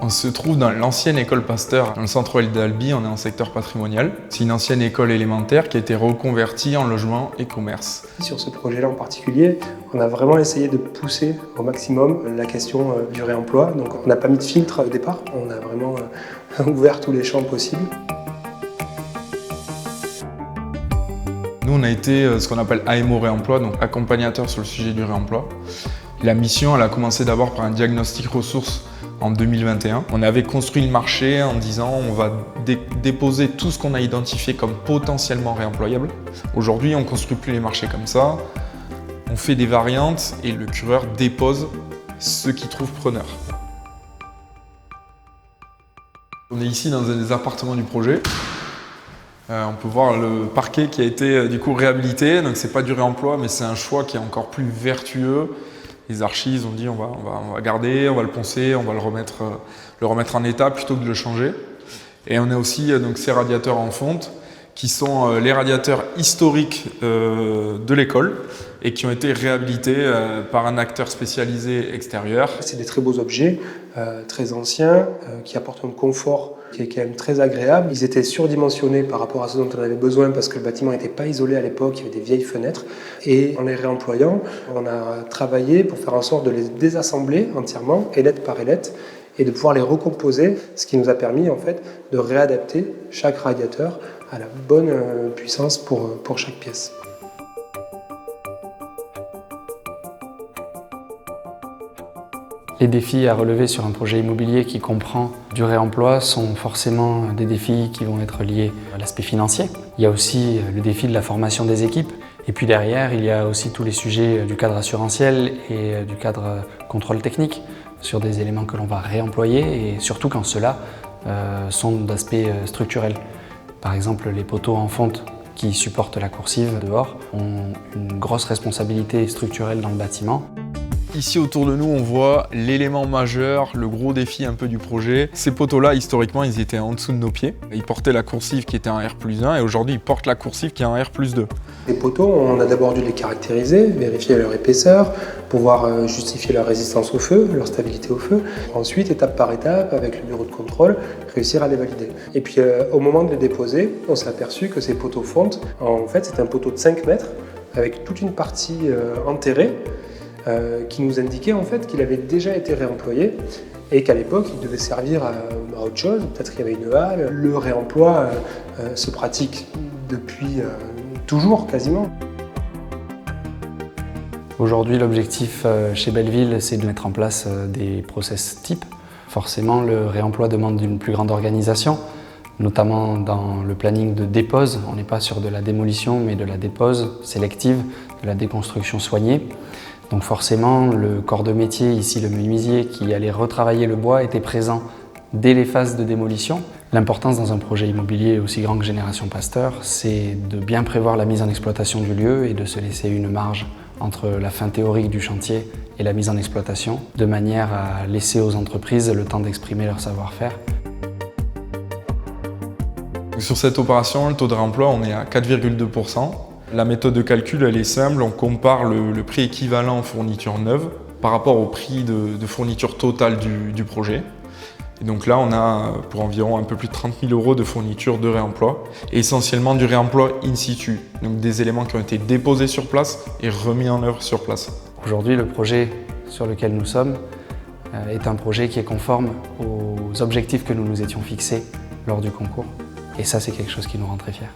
On se trouve dans l'ancienne école Pasteur, dans le centre-ville d'Albi, on est en secteur patrimonial. C'est une ancienne école élémentaire qui a été reconvertie en logement et commerce. Sur ce projet-là en particulier, on a vraiment essayé de pousser au maximum la question du réemploi. Donc on n'a pas mis de filtre au départ, on a vraiment ouvert tous les champs possibles. Nous, on a été ce qu'on appelle AMO réemploi, donc accompagnateur sur le sujet du réemploi. La mission, elle a commencé d'abord par un diagnostic ressources en 2021. On avait construit le marché en disant on va déposer tout ce qu'on a identifié comme potentiellement réemployable. Aujourd'hui, on ne construit plus les marchés comme ça. On fait des variantes et le cureur dépose ce qu'il trouve preneur. On est ici dans un des appartements du projet. On peut voir le parquet qui a été du coup réhabilité. Donc c'est pas du réemploi, mais c'est un choix qui est encore plus vertueux. Les archis ont dit on va garder, on va le poncer, on va le remettre en état plutôt que de le changer. Et on a aussi donc ces radiateurs en fonte qui sont les radiateurs historiques de l'école et qui ont été réhabilités par un acteur spécialisé extérieur. C'est des très beaux objets, très anciens, qui apportent un confort qui est quand même très agréable. Ils étaient surdimensionnés par rapport à ce dont on avait besoin parce que le bâtiment n'était pas isolé à l'époque, il y avait des vieilles fenêtres. Et en les réemployant, on a travaillé pour faire en sorte de les désassembler entièrement, ailette par ailette, et de pouvoir les recomposer, ce qui nous a permis en fait de réadapter chaque radiateur à la bonne puissance pour chaque pièce. Les défis à relever sur un projet immobilier qui comprend du réemploi sont forcément des défis qui vont être liés à l'aspect financier. Il y a aussi le défi de la formation des équipes. Et puis derrière, il y a aussi tous les sujets du cadre assurantiel et du cadre contrôle technique sur des éléments que l'on va réemployer et surtout quand ceux-là sont d'aspect structurel. Par exemple, les poteaux en fonte qui supportent la coursive dehors ont une grosse responsabilité structurelle dans le bâtiment. Ici autour de nous, on voit l'élément majeur, le gros défi un peu du projet. Ces poteaux-là, historiquement, ils étaient en dessous de nos pieds. Ils portaient la coursive qui était en R+1 et aujourd'hui, ils portent la coursive qui est en R+2. Les poteaux, on a d'abord dû les caractériser, vérifier leur épaisseur, pouvoir justifier leur résistance au feu, leur stabilité au feu. Ensuite, étape par étape, avec le bureau de contrôle, réussir à les valider. Et puis, au moment de les déposer, on s'est aperçu que ces poteaux fonte, en fait, c'est un poteau de 5 mètres avec toute une partie enterrée, qui nous indiquait en fait qu'il avait déjà été réemployé et qu'à l'époque il devait servir à autre chose, peut-être qu'il y avait une halle. Le réemploi se pratique depuis toujours quasiment. Aujourd'hui, l'objectif chez Belleville, c'est de mettre en place des process types. Forcément, le réemploi demande une plus grande organisation, notamment dans le planning de dépose. On n'est pas sur de la démolition, mais de la dépose sélective, de la déconstruction soignée. Donc forcément, le corps de métier, ici le menuisier, qui allait retravailler le bois, était présent dès les phases de démolition. L'importance dans un projet immobilier aussi grand que Génération Pasteur, c'est de bien prévoir la mise en exploitation du lieu et de se laisser une marge entre la fin théorique du chantier et la mise en exploitation, de manière à laisser aux entreprises le temps d'exprimer leur savoir-faire. Sur cette opération, le taux de réemploi, on est à 4,2%. La méthode de calcul, elle est simple, on compare le prix équivalent fourniture neuve par rapport au prix de fourniture totale du projet. Et donc là, on a pour environ un peu plus de 30 000 € de fourniture de réemploi, et essentiellement du réemploi in situ, donc des éléments qui ont été déposés sur place et remis en œuvre sur place. Aujourd'hui, le projet sur lequel nous sommes est un projet qui est conforme aux objectifs que nous nous étions fixés lors du concours. Et ça, c'est quelque chose qui nous rend très fiers.